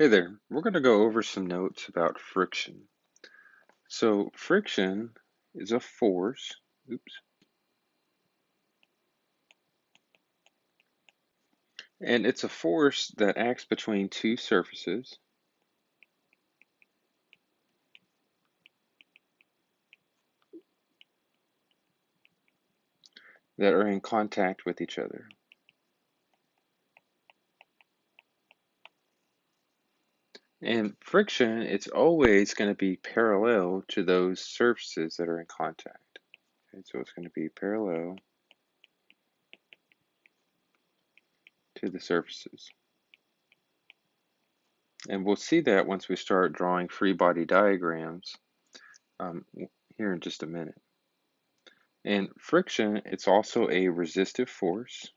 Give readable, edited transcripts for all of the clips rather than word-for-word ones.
Hey there, we're going to go over some notes about friction. So friction is a force, oops, and it's a force that acts between two surfaces, that are in contact with each other. And friction, it's always going to be parallel to those surfaces that are in contact. Okay, so it's going to be parallel to the surfaces. And we'll see that once we start drawing free body diagrams um, here in just a minute. And friction, it's also a resistive force.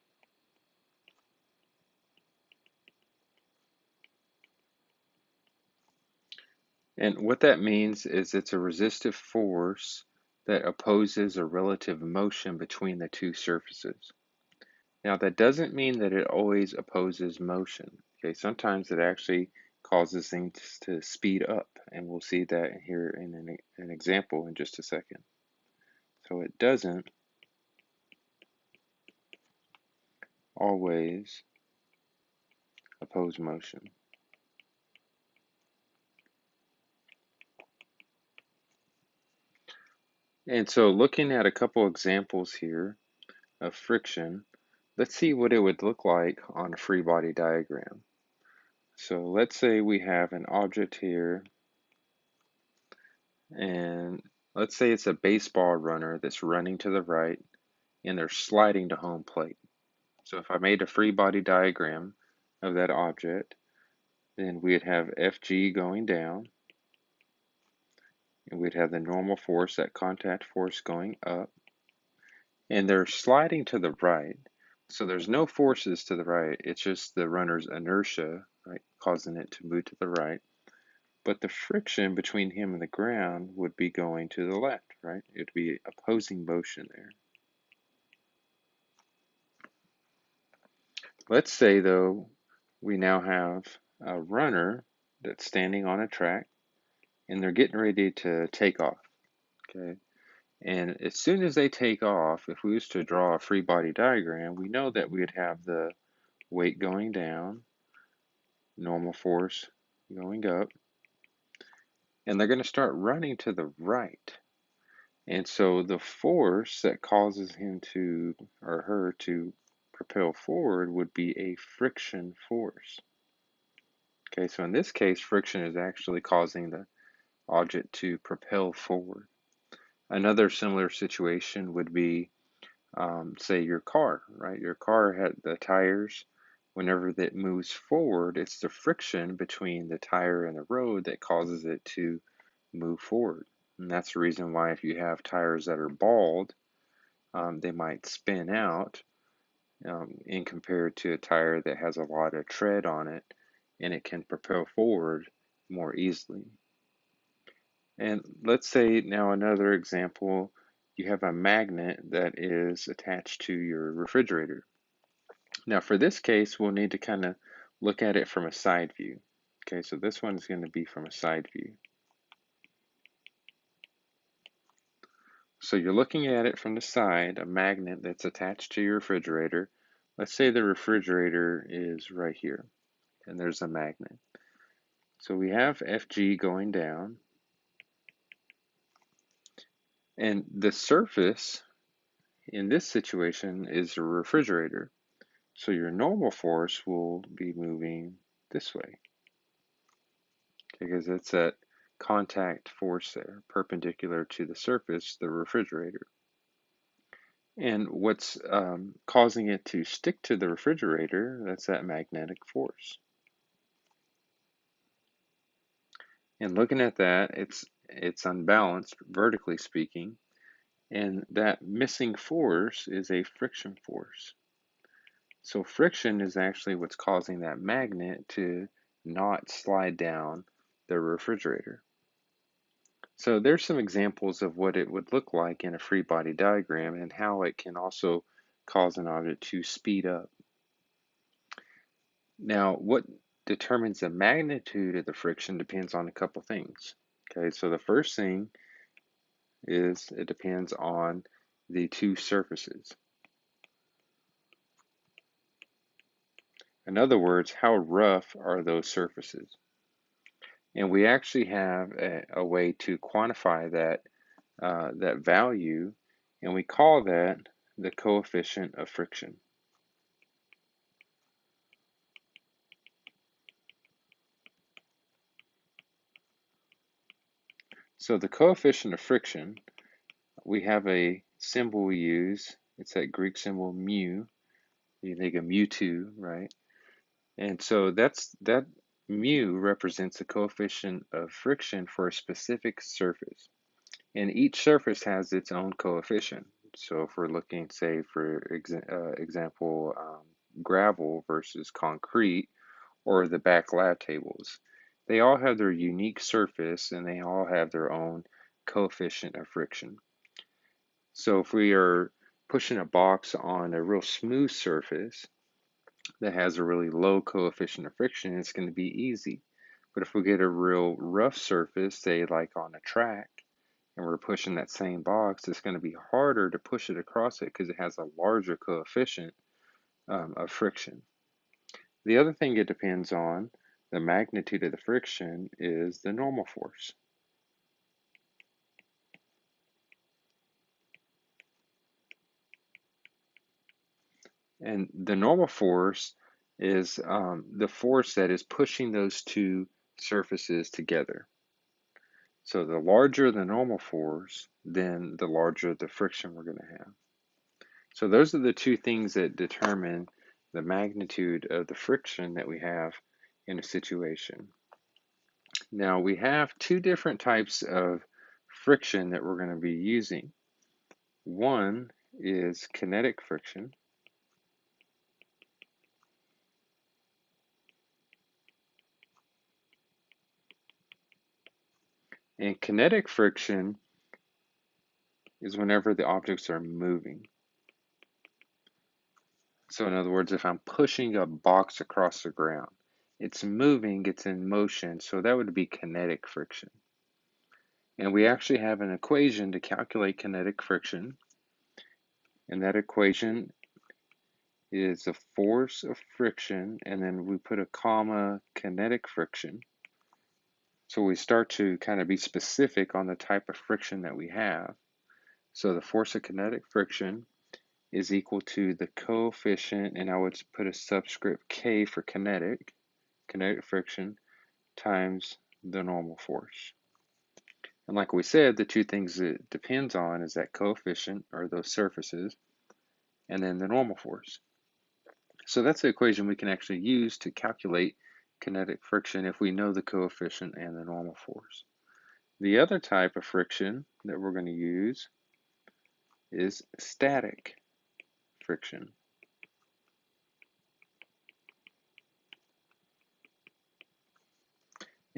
And what that means is it's a resistive force that opposes a relative motion between the two surfaces. Now, that doesn't mean that it always opposes motion. Okay, sometimes it actually causes things to speed up, and we'll see that here in an example in just a second. So it doesn't always oppose motion. And so looking at a couple examples here of friction, let's see what it would look like on a free body diagram. So let's say we have an object here, and let's say it's a baseball runner that's running to the right and they're sliding to home plate. So if I made a free body diagram of that object, then we'd have FG going down, and we'd have the normal force, that contact force, going up, and they're sliding to the right. So there's no forces to the right, it's just the runner's inertia, right, causing it to move to the right. But the friction between him and the ground would be going to the left, right? It would be opposing motion there. Let's say, though, we now have a runner that's standing on a track and they're getting ready to take off, okay? And as soon as they take off, if we was to draw a free body diagram, we know that we'd have the weight going down, normal force going up, and they're going to start running to the right. And so the force that causes him to, or her to, propel forward would be a friction force. Okay, so in this case, friction is actually causing the object to propel forward. Another similar situation would be, say, your car, right? Your car had the tires. Whenever that moves forward, it's the friction between the tire and the road that causes it to move forward. And that's the reason why if you have tires that are bald, they might spin out in compared to a tire that has a lot of tread on it, and it can propel forward more easily. And let's say now another example, you have a magnet that is attached to your refrigerator. Now for this case, we'll need to kind of look at it from a side view. Okay, so this one is going to be from a side view. So you're looking at it from the side, a magnet that's attached to your refrigerator. Let's say the refrigerator is right here, and there's a magnet. So we have FG going down, and the surface in this situation is a refrigerator. So your normal force will be moving this way because it's that contact force there, perpendicular to the surface, the refrigerator. And what's causing it to stick to the refrigerator, that's that magnetic force. And looking at that, it's unbalanced, vertically speaking, and that missing force is a friction force. So friction is actually what's causing that magnet to not slide down the refrigerator. So there's some examples of what it would look like in a free body diagram and how it can also cause an object to speed up. Now, what determines the magnitude of the friction depends on a couple things. Okay, so the first thing is it depends on the two surfaces. In other words, how rough are those surfaces? And we actually have a way to quantify that value, and we call that the coefficient of friction. So the coefficient of friction, we have a symbol we use. It's that Greek symbol mu. You think of mu2, right? And so that mu represents the coefficient of friction for a specific surface. And each surface has its own coefficient. So if we're looking, say, for example, gravel versus concrete, or the back lab tables, they all have their unique surface and they all have their own coefficient of friction. So if we are pushing a box on a real smooth surface that has a really low coefficient of friction, it's going to be easy. But if we get a real rough surface, say like on a track, and we're pushing that same box, it's going to be harder to push it across it because it has a larger coefficient of friction. The other thing it depends on, the magnitude of the friction, is the normal force. And the normal force is the force that is pushing those two surfaces together. So the larger the normal force, then the larger the friction we're going to have. So those are the two things that determine the magnitude of the friction that we have in a situation. Now we have two different types of friction that we're going to be using. One is kinetic friction, and kinetic friction is whenever the objects are moving. So in other words, if I'm pushing a box across the ground, it's moving, it's in motion, so that would be kinetic friction. And we actually have an equation to calculate kinetic friction, and that equation is the force of friction, and then we put a comma, kinetic friction. So we start to kind of be specific on the type of friction that we have. So the force of kinetic friction is equal to the coefficient, and I would put a subscript K for kinetic friction, times the normal force. And like we said, the two things it depends on is that coefficient, or those surfaces, and then the normal force. So that's the equation we can actually use to calculate kinetic friction if we know the coefficient and the normal force. The other type of friction that we're going to use is static friction.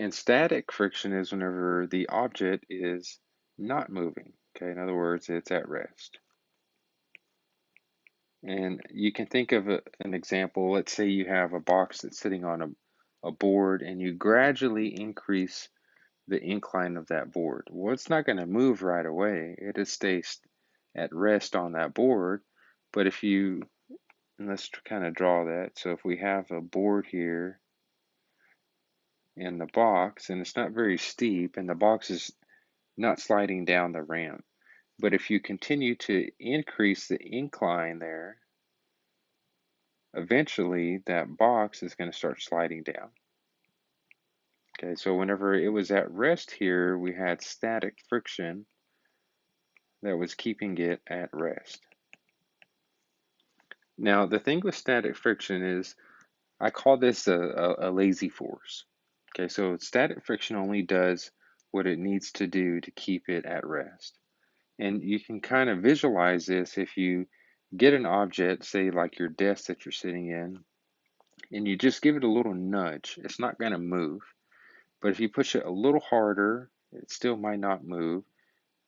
And static friction is whenever the object is not moving. Okay, in other words, it's at rest. And you can think of an example. Let's say you have a box that's sitting on a board and you gradually increase the incline of that board. Well, it's not going to move right away. It just stays at rest on that board. But if you, and let's kind of draw that. So if we have a board here in the box and it's not very steep and the box is not sliding down the ramp. But if you continue to increase the incline there, eventually that box is going to start sliding down. Okay, so whenever it was at rest here, we had static friction that was keeping it at rest. Now, the thing with static friction is, I call this a lazy force. Okay, so static friction only does what it needs to do to keep it at rest. And you can kind of visualize this if you get an object, say like your desk that you're sitting in, and you just give it a little nudge. It's not going to move. But if you push it a little harder, it still might not move.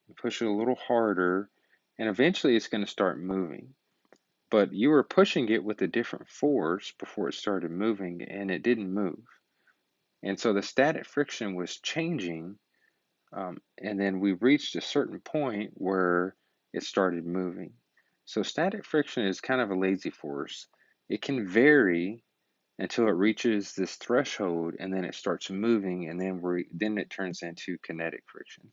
You push it a little harder, and eventually it's going to start moving. but you were pushing it with a different force before it started moving, and it didn't move. And so the static friction was changing, and then we reached a certain point where it started moving. So static friction is kind of a lazy force. It can vary until it reaches this threshold, and then it starts moving, and then it turns into kinetic friction.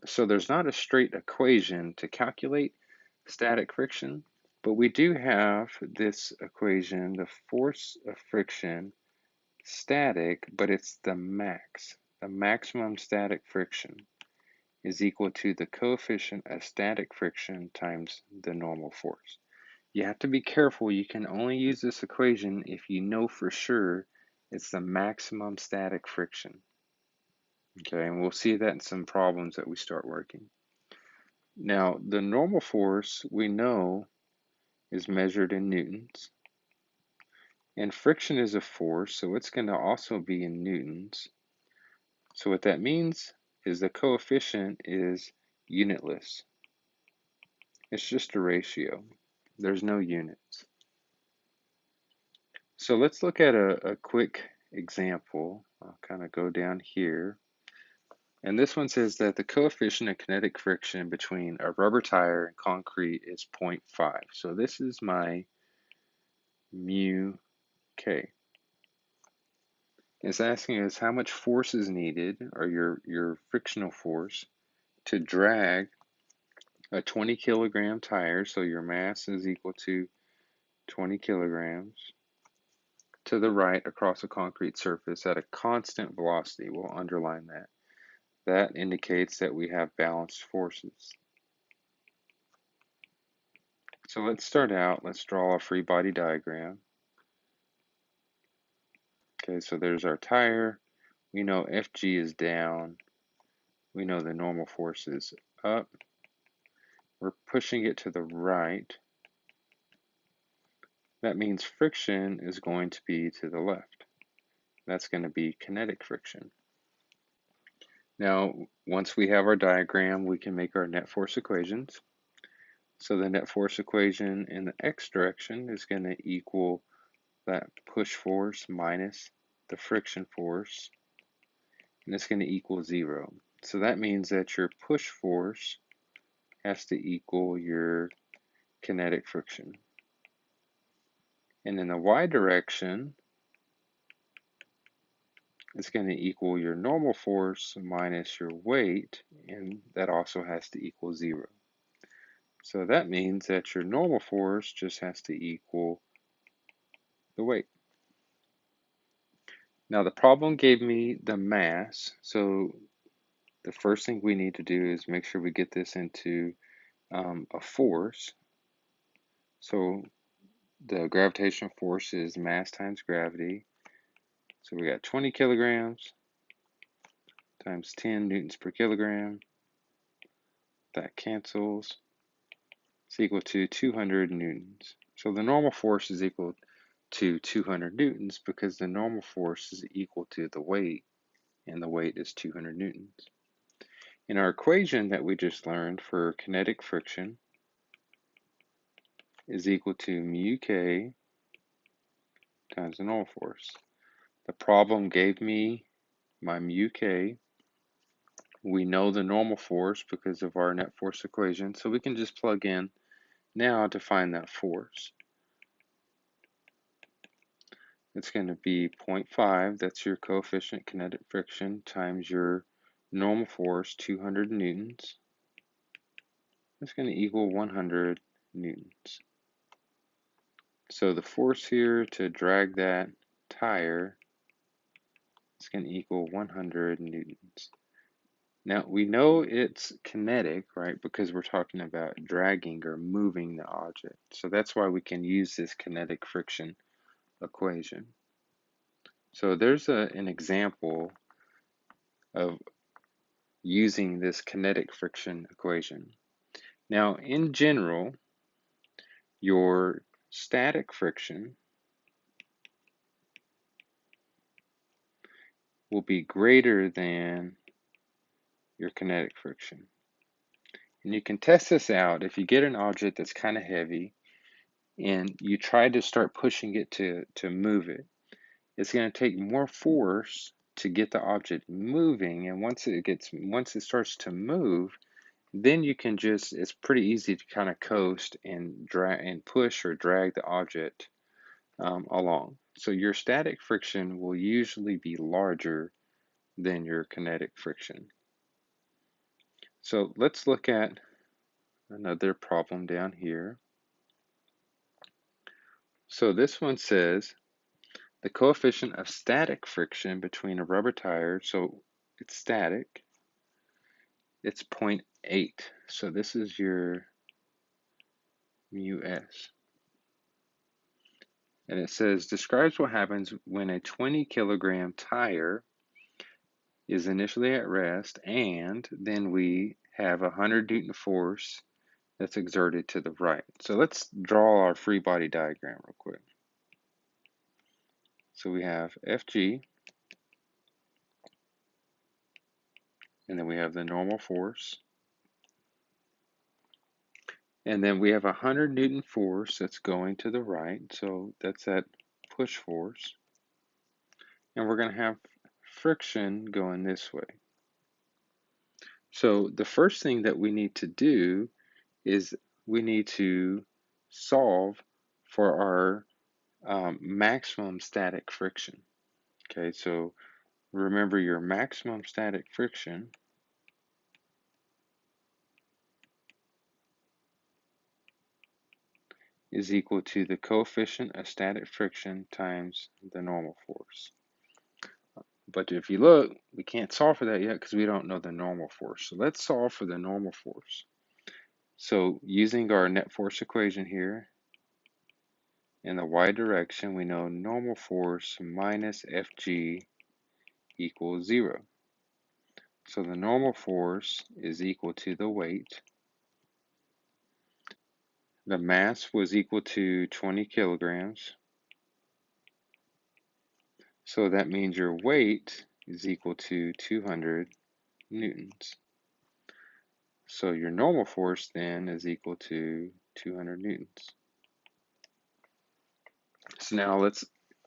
So there's not a straight equation to calculate static friction, but we do have this equation, the force of friction, static, but it's the max. The maximum static friction is equal to the coefficient of static friction times the normal force. You have to be careful. You can only use this equation if you know for sure it's the maximum static friction. Okay, and we'll see that in some problems that we start working. Now, the normal force we know is measured in newtons, and friction is a force, so it's going to also be in newtons. So what that means is the coefficient is unitless. It's just a ratio. There's no units. So let's look at a quick example. I'll kind of go down here. And this one says that the coefficient of kinetic friction between a rubber tire and concrete is 0.5. So this is my mu k. It's asking us how much force is needed, or your frictional force, to drag a 20 kilogram tire, so your mass is equal to 20 kilograms, to the right across a concrete surface at a constant velocity. We'll underline that. That indicates that we have balanced forces. So let's start out. Let's draw a free body diagram. Okay, so there's our tire. We know Fg is down. We know the normal force is up. We're pushing it to the right. That means friction is going to be to the left. That's going to be kinetic friction. Now, once we have our diagram, we can make our net force equations. So the net force equation in the x direction is going to equal that push force minus the friction force, and it's going to equal 0. So that means that your push force has to equal your kinetic friction. And in the y direction, it's going to equal your normal force minus your weight, and that also has to equal 0. So that means that your normal force just has to equal the weight. Now the problem gave me the mass, so the first thing we need to do is make sure we get this into a force. So the gravitational force is mass times gravity. So we got 20 kilograms times 10 newtons per kilogram. That cancels. It's equal to 200 newtons. So the normal force is equal to 200 newtons because the normal force is equal to the weight, and the weight is 200 newtons. In our equation that we just learned for kinetic friction is equal to mu k times the normal force. The problem gave me my mu k. We know the normal force because of our net force equation, so we can just plug in now to find that force. It's going to be 0.5, that's your coefficient kinetic friction, times your normal force, 200 newtons. That's going to equal 100 newtons. So the force here to drag that tire is going to equal 100 newtons. Now we know it's kinetic, right, because we're talking about dragging or moving the object. So that's why we can use this kinetic friction equation. So there's an example of using this kinetic friction equation. Now, in general, your static friction will be greater than your kinetic friction. And you can test this out if you get an object that's kind of heavy and you try to start pushing it to move it, it's going to take more force to get the object moving. And once it starts to move, then you can just, it's pretty easy to kind of coast and drag and push or drag the object along. So your static friction will usually be larger than your kinetic friction. So let's look at another problem down here. So this one says the coefficient of static friction between a rubber tire, so it's static, it's 0.8. So this is your mu s. And it says describes what happens when a 20 kilogram tire is initially at rest and then we have a 100 Newton force that's exerted to the right. So let's draw our free body diagram real quick. So we have Fg, and then we have the normal force. And then we have a 100 Newton force that's going to the right, so that's that push force. And we're going to have friction going this way. So the first thing that we need to do is we need to solve for our maximum static friction. Okay, so remember your maximum static friction is equal to the coefficient of static friction times the normal force. But if you look, we can't solve for that yet because we don't know the normal force. So let's solve for the normal force. So using our net force equation here, in the y direction, we know normal force minus Fg equals 0. So the normal force is equal to the weight. The mass was equal to 20 kilograms. So that means your weight is equal to 200 newtons. So your normal force then is equal to 200 newtons. So now let's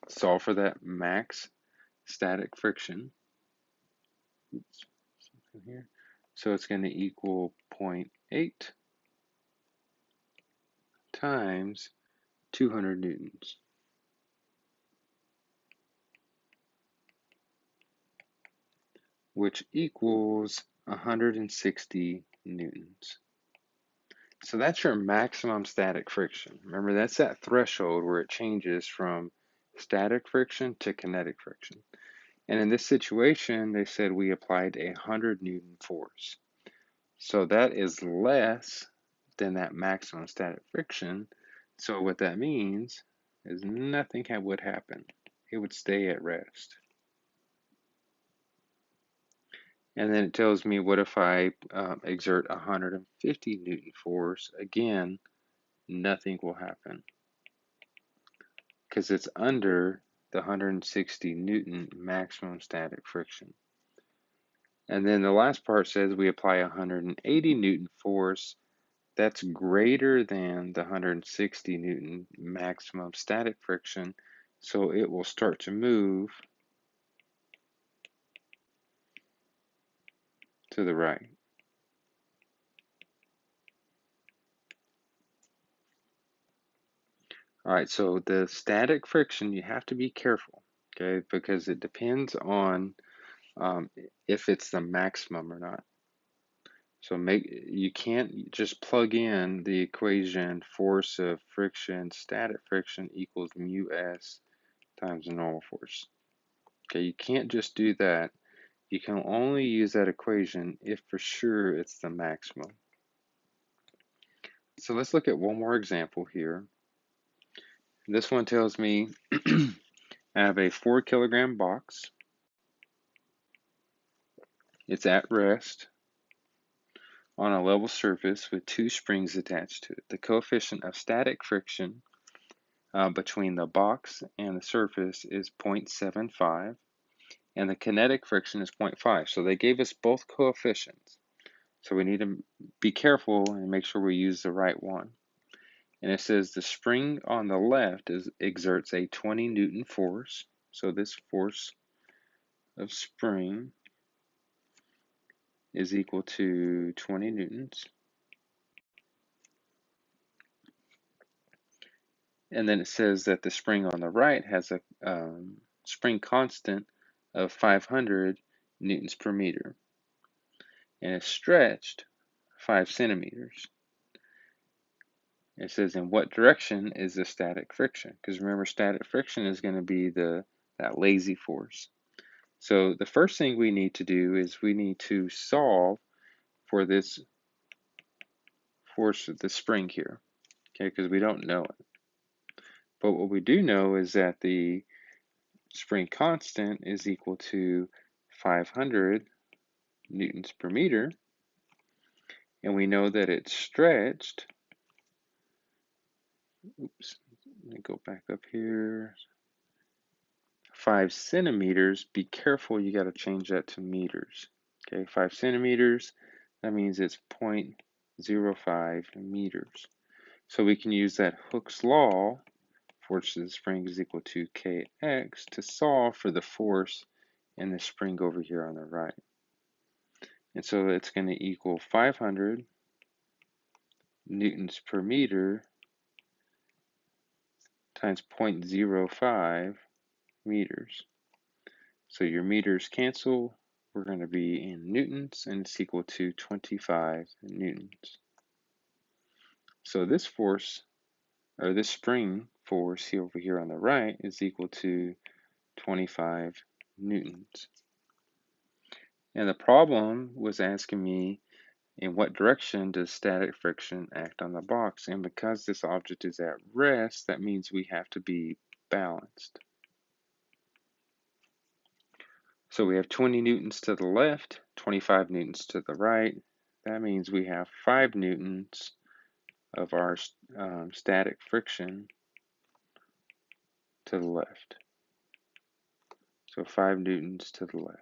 solve for that max static friction. Oops, something here. So it's going to equal 0.8 times 200 newtons, which equals 160 newtons. So that's your maximum static friction. Remember, that's that threshold where it changes from static friction to kinetic friction. And in this situation, they said we applied a 100 Newton force. So that is less than that maximum static friction. So what that means is nothing would happen. It would stay at rest. And then it tells me, what if I exert 150 Newton force? Again, nothing will happen because it's under the 160 Newton maximum static friction. And then the last part says we apply 180 Newton force. That's greater than the 160 Newton maximum static friction, so it will start to move to the right. All right, so the static friction, you have to be careful, okay, because it depends on if it's the maximum or not. So you can't just plug in the equation force of friction, static friction equals mu s times the normal force. Okay, you can't just do that. You can only use that equation if for sure it's the maximum. So let's look at one more example here. This one tells me I have a 4 kilogram box. It's at rest on a level surface with 2 springs attached to it. The coefficient of static friction between the box and the surface is 0.75, and the kinetic friction is 0.5. So they gave us both coefficients. So we need to be careful and make sure we use the right one. And it says the spring on the left exerts a 20 Newton force. So this force of spring is equal to 20 newtons. And then it says that the spring on the right has a spring constant of 500 newtons per meter and is stretched 5 centimeters. It says in what direction is the static friction? Because remember, static friction is going to be that lazy force. So the first thing we need to do is we need to solve for this force of the spring here, okay, because we don't know it. But what we do know is that the spring constant is equal to 500 newtons per meter, and we know that it's stretched. Oops, let me go back up here. 5 centimeters. Be careful, you got to change that to meters. Okay, 5 centimeters, that means it's 0.05 meters. So we can use that Hooke's law, force of the spring is equal to kx, to solve for the force in the spring over here on the right. And so it's going to equal 500 newtons per meter times 0.05 meters. So your meters cancel. We're going to be in newtons, and it's equal to 25 newtons. So this force, or this spring force here over here on the right, is equal to 25 newtons. And the problem was asking me in what direction does static friction act on the box? And because this object is at rest, that means we have to be balanced. So we have 20 newtons to the left, 25 newtons to the right. That means we have 5 newtons of our static friction to the left. So 5 newtons to the left.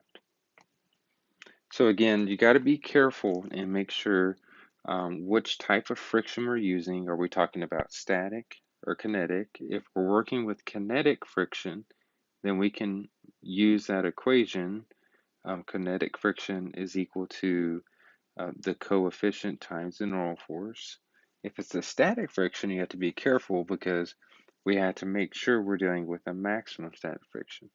So again, you got to be careful and make sure which type of friction we're using. Are we talking about static or kinetic? If we're working with kinetic friction, then we can use that equation. Kinetic friction is equal to the coefficient times the normal force. If it's a static friction, you have to be careful because we have to make sure we're dealing with a maximum static friction.